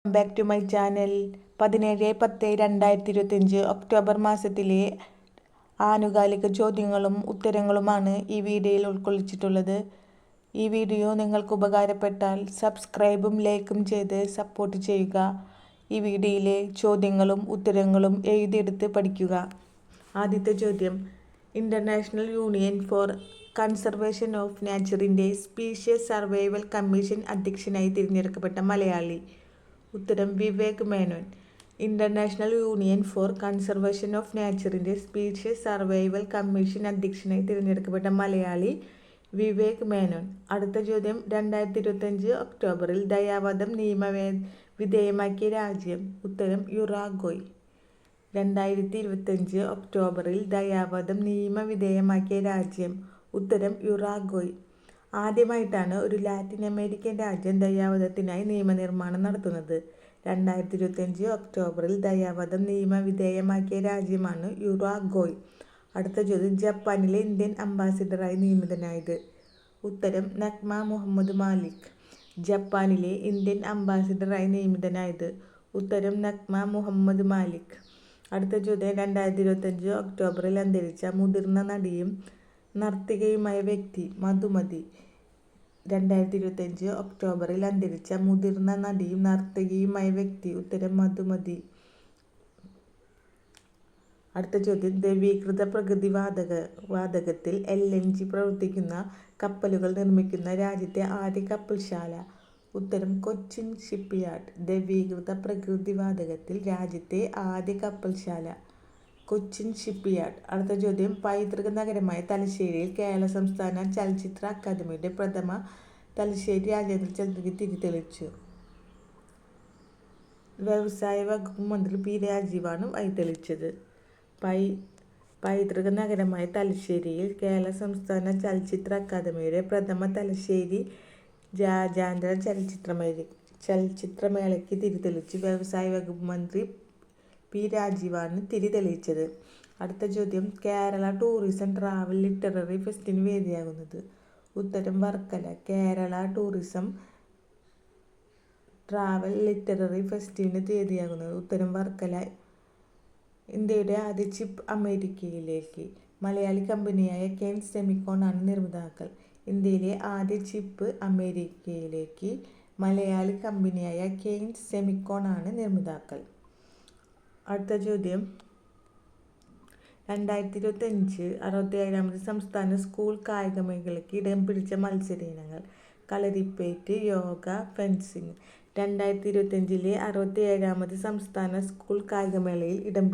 Back to my channel. 17/10/2025 October മാസത്തിലെ ആനുകാലിക ചോദ്യങ്ങളും ഉത്തരങ്ങളുമാണ് ഈ വീഡിയോയിൽ ഉൾക്കൊള്ളിച്ചിട്ടുള്ളത്. ഈ വീഡിയോ നിങ്ങൾക്ക് ഉപകാരപ്പെട്ടാൽ സബ്സ്ക്രൈബും ലൈക്കും ചെയ്ത് സപ്പോർട്ട് ചെയ്യുക. ഈ വീഡിയോയിലെ ചോദ്യങ്ങളും ഉത്തരങ്ങളും എഴുതിയെടുത്ത് പഠിക്കുക. ആദ്യത്തെ ചോദ്യം: international union for conservation of നേച്ചറിന്റെ സ്പീഷ്യസ് സർവൈവൽ കമ്മീഷൻ അധ്യക്ഷനായി തിരഞ്ഞെടുക്കപ്പെട്ട മലയാളി. ഉത്തരം: Vivek Menon. International union for conservation of നേച്ചറിന്റെ സ്പീഷ്യസ് സർവൈവൽ കമ്മീഷൻ അധ്യക്ഷനായി തിരഞ്ഞെടുക്കപ്പെട്ട മലയാളി വിവേക് മേനോൻ. അടുത്ത ചോദ്യം: 2025 ഒക്ടോബറിൽ ദയാവധം നിയമവിധേയമാക്കിയ രാജ്യം. ഉത്തരം: യുറാഗ്വേ. 2025 ഒക്ടോബറിൽ ദയാവധം നിയമവിധേയമാക്കിയ രാജ്യം. ഉത്തരം: യുറാഗ്വേ. ആദ്യമായിട്ടാണ് ഒരു ലാറ്റിൻ അമേരിക്കൻ രാജ്യം ദയാവധത്തിനായി നിയമനിർമ്മാണം നടത്തുന്നത്. 2025 ഒക്ടോബറിൽ ദയാവധം നിയമവിധേയമാക്കിയ രാജ്യമാണ് യുറാഗ്വേ. അടുത്ത ചോദ്യം: ജപ്പാനിലെ ഇന്ത്യൻ അംബാസിഡറായി നിയമിതനായത്. ഉത്തരം: നഗ്മ മുഹമ്മദ് മാലിക്. ജപ്പാനിലെ ഇന്ത്യൻ അംബാസിഡറായി നിയമിതനായത്. ഉത്തരം: നഗ്മ മുഹമ്മദ് മാലിക്. അടുത്ത ചോദ്യം: 2025 ഒക്ടോബറിൽ അന്തരിച്ച മുതിർന്ന നടിയും നർത്തകിയുമായ വ്യക്തി. മധുമതി. 2025 ഒക്ടോബറിൽ അന്തരിച്ച മുതിർന്ന നടിയും നർത്തകിയുമായ വ്യക്തി. ഉത്തരം: മധുമതി. അടുത്ത ചോദ്യം: ദ്രവീകൃത പ്രകൃതി വാതകത്തിൽ LNG പ്രവർത്തിക്കുന്ന കപ്പലുകൾ നിർമ്മിക്കുന്ന രാജ്യത്തെ ആദ്യ കപ്പൽശാല. ഉത്തരം: കൊച്ചിൻ ഷിപ്പ്യാർഡ്. ദ്രവീകൃത പ്രകൃതി വാതകത്തിൽ രാജ്യത്തെ ആദ്യ കപ്പൽശാല കൊച്ചിൻ ഷിപ്പ്യാർഡ്. അടുത്ത ചോദ്യം: പൈതൃക നഗരമായ തലശ്ശേരിയിൽ കേരള സംസ്ഥാന ചലച്ചിത്ര അക്കാദമിയുടെ പ്രഥമ തലശ്ശേരി രാജ്യാന്തര ചലച്ചിത്ര തിരിതെളിച്ചു. വ്യവസായ വകുപ്പ് മന്ത്രി P. രാജീവാണ് വഴിതെളിച്ചത്. പൈതൃക നഗരമായ തലശ്ശേരിയിൽ കേരള സംസ്ഥാന ചലച്ചിത്ര അക്കാദമിയുടെ പ്രഥമ തലശ്ശേരി രാജ്യാന്തര ചലച്ചിത്രമേളയ്ക്ക് തിരിതെളിച്ചു. വ്യവസായ വകുപ്പ് മന്ത്രി P. രാജീവാണ് തിരിതെളിച്ചത്. അടുത്ത ചോദ്യം: കേരള ടൂറിസം ട്രാവൽ ലിറ്റററി ഫെസ്റ്റിന് വേദിയാകുന്നത്. ഉത്തരം: Varkala. Kerala tourism travel literary ഫെസ്റ്റിന് വേദിയാകുന്നത്. ഉത്തരം: വർക്കല. ഇന്ത്യയുടെ ആദ്യ ചിപ്പ് അമേരിക്കയിലേക്ക്. മലയാളി കമ്പനിയായ കെയ്ൻ സെമിക്കോൺ ആണ് നിർമ്മാതാക്കൾ. ഇന്ത്യയിലെ ആദ്യ ചിപ്പ് അമേരിക്കയിലേക്ക്. മലയാളി കമ്പനിയായ കെയ്ൻ സെമിക്കോൺ ആണ് നിർമ്മാതാക്കൾ. അടുത്ത ചോദ്യം: 2025 67ാമത് സംസ്ഥാന സ്കൂൾ കായികമേളയ്ക്ക് ഇടം പിടിച്ച മത്സര ഇനങ്ങൾ. കളരിപ്പയറ്റ്, യോഗ, ഫെൻസിങ്. 2025 67ാമത് സംസ്ഥാന സ്കൂൾ കായികമേളയിൽ ഇടം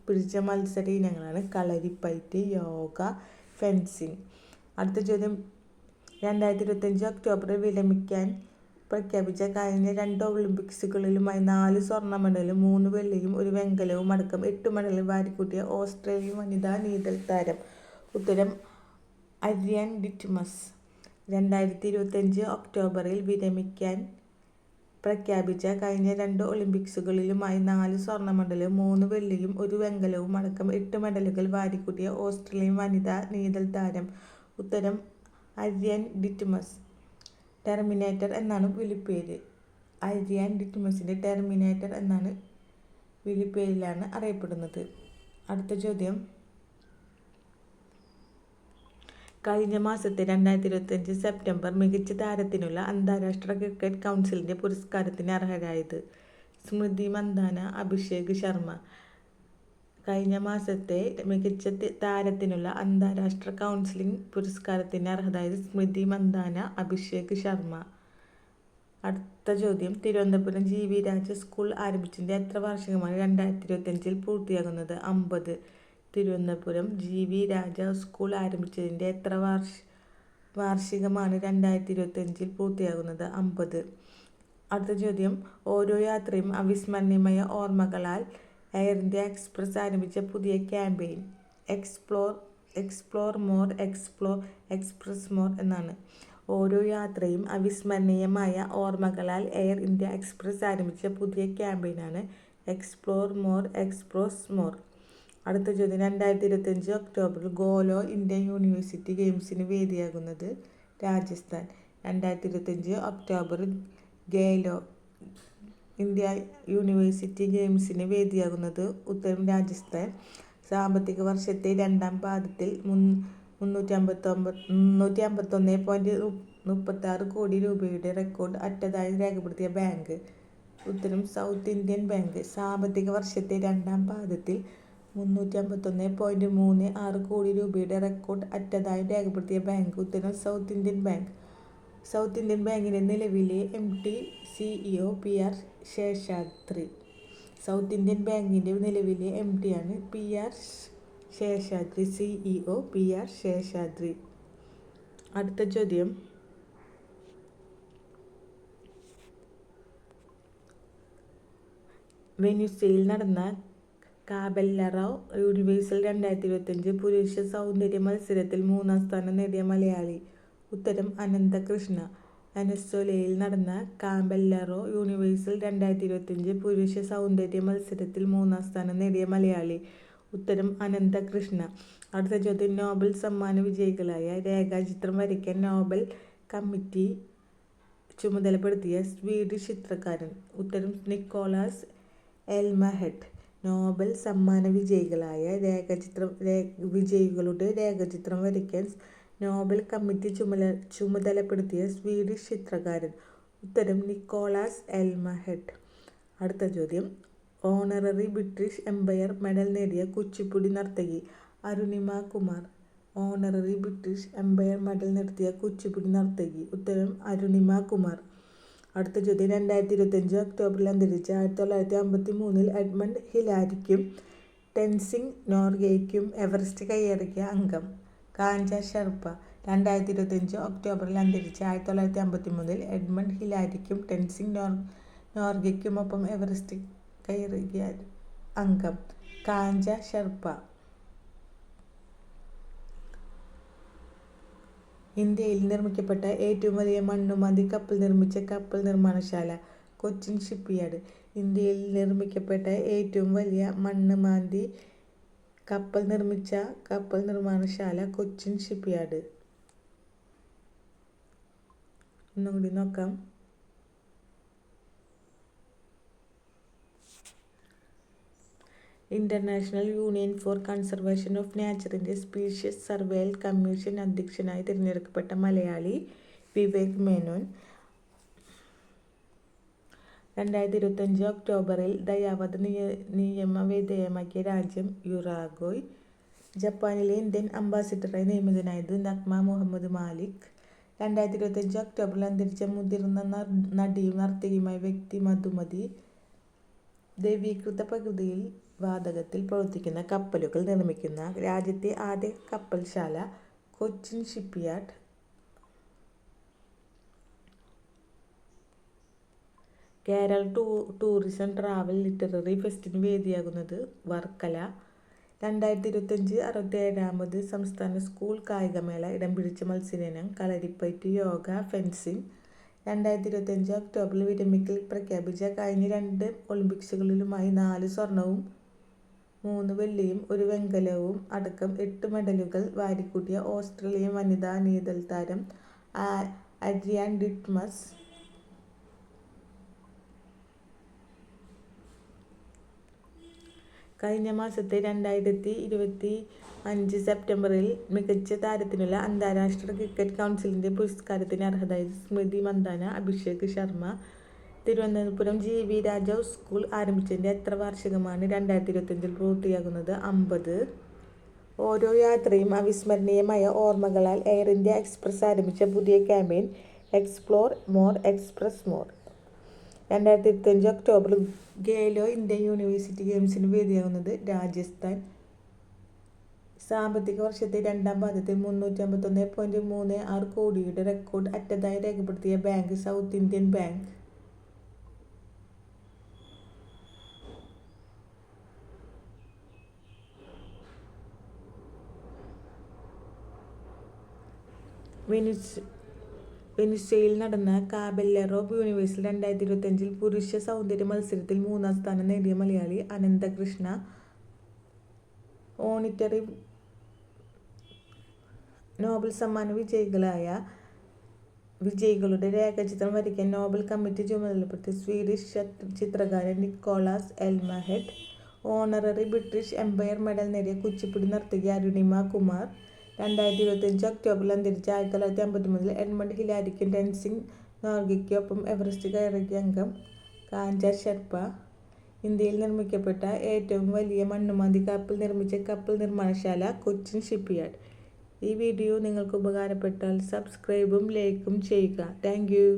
പിടിച്ച മത്സര ഇനങ്ങളാണ് കളരിപ്പയറ്റ്, യോഗ, ഫെൻസിങ്. അടുത്ത ചോദ്യം: 2025 ഒക്ടോബറിൽ വിരമിക്കാൻ പ്രഖ്യാപിച്ച കഴിഞ്ഞ 2 ഒളിമ്പിക്സുകളിലുമായി 4 സ്വർണ്ണ മെഡലും 3 വെള്ളിയും 1 വെങ്കലവും അടക്കം 8 മെഡലുകൾ വാരിക്കൂട്ടിയ ഓസ്ട്രേലിയൻ വനിതാ നീന്തൽ താരം. ഉത്തരം: അരിയാൻ ടിറ്റ്മസ്. 2025 ഒക്ടോബറിൽ വിരമിക്കാൻ പ്രഖ്യാപിച്ച കഴിഞ്ഞ 2 ഒളിമ്പിക്സുകളിലുമായി 4 സ്വർണ്ണ മെഡലും 3 വെള്ളിയും 1 വെങ്കലവും അടക്കം 8 മെഡലുകൾ വാരിക്കൂട്ടിയ ഓസ്ട്രേലിയൻ വനിതാ നീന്തൽ താരം. ഉത്തരം: അരിയാൻ ടിറ്റ്മസ്. ടെർമിനേറ്റർ എന്നാണ് വിളിപ്പേര്. അരിയാൻ ടിറ്റ്മസിന്റെ ടെർമിനേറ്റർ എന്നാണ് വിളിപ്പേരിലാണ് അറിയപ്പെടുന്നത്. അടുത്ത ചോദ്യം: കഴിഞ്ഞ മാസത്തെ 2025 സെപ്റ്റംബർ മികച്ച താരത്തിനുള്ള അന്താരാഷ്ട്ര ക്രിക്കറ്റ് കൗൺസിലിന്റെ പുരസ്കാരത്തിന് അർഹരായത്. സ്മൃതി മന്ദാന, അഭിഷേക് ശർമ്മ. കഴിഞ്ഞ മാസത്തെ മികച്ച താരത്തിനുള്ള അന്താരാഷ്ട്ര കൗൺസിലിംഗ് പുരസ്കാരത്തിന് അർഹരായത് സ്മൃതി മന്ദാന, അഭിഷേക് ശർമ്മ. അടുത്ത ചോദ്യം: തിരുവനന്തപുരം GV രാജ സ്കൂൾ ആരംഭിച്ചതിന്റെ എത്ര വാർഷികമാണ് 2025 പൂർത്തിയാകുന്നത്? 50. തിരുവനന്തപുരം GV രാജ സ്കൂൾ ആരംഭിച്ചതിന്റെ എത്ര വാർഷികമാണ് 2025 പൂർത്തിയാകുന്നത്? 50. അടുത്ത ചോദ്യം: ഓരോ യാത്രയും അവിസ്മരണീയമായ ഓർമ്മകളാൽ എയർ ഇന്ത്യ എക്സ്പ്രസ് ആരംഭിച്ച പുതിയ campaign. Explore more, explore express more എന്നാണ്. ഓരോ യാത്രയും അവിസ്മരണീയമായ ഓർമ്മകളാൽ എയർ ഇന്ത്യ എക്സ്പ്രസ് ആരംഭിച്ച പുതിയ ക്യാമ്പയിനാണ് എക്സ്പ്ലോർ മോർ, എക്സ്പ്ലോസ് മോർ. അടുത്ത ചോദ്യം: 2025 ഒക്ടോബറിൽ ഖേലോ ഇന്ത്യ യൂണിവേഴ്സിറ്റി ഗെയിംസിന് വേദിയാകുന്നത്. രാജസ്ഥാൻ. 2025 ഒക്ടോബറിൽ ഖേലോ ഇന്ത്യ യൂണിവേഴ്സിറ്റി ഗെയിംസിന് വേദിയാകുന്നത്? ഉത്തരം രാജസ്ഥാൻ. സാമ്പത്തിക വർഷത്തെ രണ്ടാം പാദത്തിൽ 351.36 കോടി രൂപയുടെ റെക്കോർഡ് അറ്റതായി രേഖപ്പെടുത്തിയ ബാങ്ക്? ഉത്തരം സൗത്ത് ഇന്ത്യൻ ബാങ്ക്. സാമ്പത്തിക വർഷത്തെ രണ്ടാം പാദത്തിൽ 351.36 കോടി രൂപയുടെ റെക്കോർഡ് അറ്റതായി രേഖപ്പെടുത്തിയ ബാങ്ക്? ഉത്തരം south Indian bank. South Indian ബാങ്കിന്റെ നിലവിലെ MD CEO PR Seshadri. South Indian ബാങ്കിന്റെ നിലവിലെ MD ആണ് PR Seshadri. CEO PR Seshadri. അടുത്ത ചോദ്യം, വെനീസിൽ നടന്ന കാബെല്ലറോ യൂണിവേഴ്സൽ 2025 പുരുഷ സൗന്ദര്യ മത്സരത്തിൽ 3-ാം സ്ഥാനം നേടിയ മലയാളി? ഉത്തരം അനന്തകൃഷ്ണ. വെനസ്വേലയിൽ നടന്ന കാബെല്ലറോ യൂണിവേഴ്സൽ 2025 പുരുഷ സൗന്ദര്യ മത്സരത്തിൽ 3-ാം സ്ഥാനം നേടിയ മലയാളി? ഉത്തരം അനന്തകൃഷ്ണ. അടുത്ത ചോദ്യം, നോബൽ സമ്മാന വിജയികളായ രേഖാചിത്രം വരയ്ക്കാൻ നോബൽ കമ്മിറ്റി ചുമതലപ്പെടുത്തിയ സ്വീഡിഷ് ചിത്രകാരൻ? ഉത്തരം നിക്കോളാസ് എൽമഹെഡ്. നോബൽ സമ്മാന വിജയികളുടെ രേഖാചിത്രം വരയ്ക്കാൻ നോബൽ കമ്മിറ്റി ചുമതലപ്പെടുത്തിയ സ്വീഡിഷ് ചിത്രകാരൻ? ഉത്തരം നിക്കോളാസ് എൽമഹെഡ്. അടുത്ത ചോദ്യം, ഓണററി ബ്രിട്ടീഷ് എംപയർ മെഡൽ നേടിയ കുച്ചിപ്പുടി നർത്തകി? Arunima Kumar. Honorary British Empire medal നേടിയ കുച്ചിപ്പുടി നർത്തകി? ഉത്തരം അരുണിമ കുമാർ. അടുത്ത ചോദ്യം, 2025 ഒക്ടോബറിൽ അന്തരിച്ച 1953 എഡ്മണ്ട് ഹിലാരിക്കും ടെൻസിംഗ് നോർഗെയ്ക്കും എവറസ്റ്റ് കൈയടക്കിയ അംഗം? കാഞ്ച ഷെർപ്പ. 2025 ഒക്ടോബറിൽ അന്തരിച്ച 1953 എഡ്മണ്ട് ഹിലാരിക്കും ടെൻസിംഗ് നോർഗെയ്ക്കുമൊപ്പം എവറസ്റ്റ് കൈയടക്കിയ അംഗം? കാഞ്ച ഷെർപ്പ. ഇന്ത്യയിൽ നിർമ്മിക്കപ്പെട്ട ഏറ്റവും വലിയ മണ്ണുമാന്തി കപ്പൽ നിർമ്മിച്ച കപ്പൽ നിർമ്മാണശാല? കൊച്ചിൻ ഷിപ്പ്യാർഡ്. ഇന്ത്യയിൽ നിർമ്മിക്കപ്പെട്ട ഏറ്റവും വലിയ മണ്ണുമാന്തി കപ്പൽ നിർമ്മിച്ച കപ്പൽ നിർമ്മാണശാല കൊച്ചിൻ ഷിപ്പ്യാർഡ്. ഒന്നുകൂടി നോക്കാം. International union for conservation of നാച്ചറിന്റെ സ്പീഷ്യസ് സർവേയൽ കമ്മീഷൻ അധ്യക്ഷനായി തിരഞ്ഞെടുക്കപ്പെട്ട മലയാളി? വിവേക് മേനോൻ. 2025 ഒക്ടോബറിൽ ദയാവധ നിയമവിധേയമാക്കിയ രാജ്യം? യുറാഗ്വായ്. ജപ്പാനിലെ ഇന്ത്യൻ അംബാസിഡറായി നിയമിതനായത്? നഗ്മ മുഹമ്മദ് മാലിക്. 2025 ഒക്ടോബറിൽ അന്തരിച്ച മുതിർന്ന നടിയും നർത്തകിയുമായ വ്യക്തി? മധുമതി. ദ്രവീകൃത പ്രകൃതി വാതകത്തിൽ പ്രവർത്തിക്കുന്ന കപ്പലുകൾ നിർമ്മിക്കുന്ന രാജ്യത്തെ ആദ്യ കപ്പൽശാല? Cochin shipyard. Kerala tourism travel literary ഫെസ്റ്റിന് വേദിയാകുന്നത്? വർക്കല. 2025 67ാമത് സംസ്ഥാന സ്കൂൾ കായികമേള ഇടം പിടിച്ച മത്സരയിനം? കളരിപ്പയറ്റ്, യോഗ, ഫെൻസിങ്. 2025 ഒക്ടോബറിൽ വിരമിക്കൽ പ്രഖ്യാപിച്ച കഴിഞ്ഞ 2 ഒളിമ്പിക്സുകളിലുമായി 4 സ്വർണവും 3 വെള്ളിയും 1 വെങ്കലവും അടക്കം 8 മെഡലുകൾ വാരിക്കൂട്ടിയ ഓസ്ട്രേലിയൻ വനിതാ നീന്തൽ താരം അഡ്രിയാൻ ഡിറ്റ്മസ് കഴിഞ്ഞ മാസത്തെ 2025 സെപ്റ്റംബറിൽ മികച്ച താരത്തിനുള്ള അന്താരാഷ്ട്ര ക്രിക്കറ്റ് കൗൺസിലിന്റെ പുരസ്കാരത്തിന് അർഹരായി. സ്മൃതി മന്ദാന. അഭിഷേക് ശർമ്മ. തിരുവനന്തപുരം GV രാജാവ് സ്കൂൾ ആരംഭിച്ചതിന്റെ എത്ര വാർഷികമാണ് 2025 പൂർത്തിയാകുന്നത്? 50. ഓരോ യാത്രയും അവിസ്മരണീയമായ ഓർമ്മകളാൽ എയർ ഇന്ത്യ എക്സ്പ്രസ് ആരംഭിച്ച പുതിയ campaign? Explore more express more. 2025 ഒക്ടോബറിൽ ഖേലോ ഇന്ത്യ യൂണിവേഴ്സിറ്റി ഗെയിംസിന് വേദിയാകുന്നത്? രാജസ്ഥാൻ. സാമ്പത്തിക വർഷത്തെ രണ്ടാം പാദത്തിൽ 351.36 കോടിയുടെ റെക്കോർഡ് അറ്റതായി രേഖപ്പെടുത്തിയ ബാങ്ക്? സൗത്ത് ഇന്ത്യൻ ബാങ്ക്. വെനീസിൽ നടന്ന കാബെല്ലറോ യൂണിവേഴ്സൽ 2025 പുരുഷ സൗന്ദര്യ മത്സരത്തിൽ 3-ാം സ്ഥാനം നേടിയ മലയാളി? അനന്തകൃഷ്ണ. നോബൽ സമ്മാന വിജയികളായ വിജയികളുടെ രേഖാചിത്രം വരയ്ക്കാൻ നോബൽ കമ്മിറ്റി ചുമതലപ്പെടുത്തി സ്വീഡിഷ് ചിത്രകാരൻ Niklas Elmehed. Honorary British Empire medal നേടിയ കുച്ചിപ്പുടി നർത്തകി അരുണിമ കുമാർ. 2025 ഒക്ടോബറിൽ അന്തരിച്ച 1953 എഡ്മണ്ട് ഹിലാരിക്കും ടെൻസിംഗ് നോർഗയ്ക്കൊപ്പം എവറസ്റ്റ് കയറിയ അംഗം കാഞ്ച ഷെർപ്പ. ഇന്ത്യയിൽ നിർമ്മിക്കപ്പെട്ട ഏറ്റവും വലിയ മണ്ണുമാന്തി കപ്പൽ നിർമ്മിച്ച കപ്പൽ നിർമ്മാണശാല കൊച്ചിൻ ഷിപ്പ്യാർഡ്. ഈ വീഡിയോ നിങ്ങൾക്ക് ഉപകാരപ്പെട്ടാൽ സബ്സ്ക്രൈബും ലൈക്കും ചെയ്യുക. Thank you.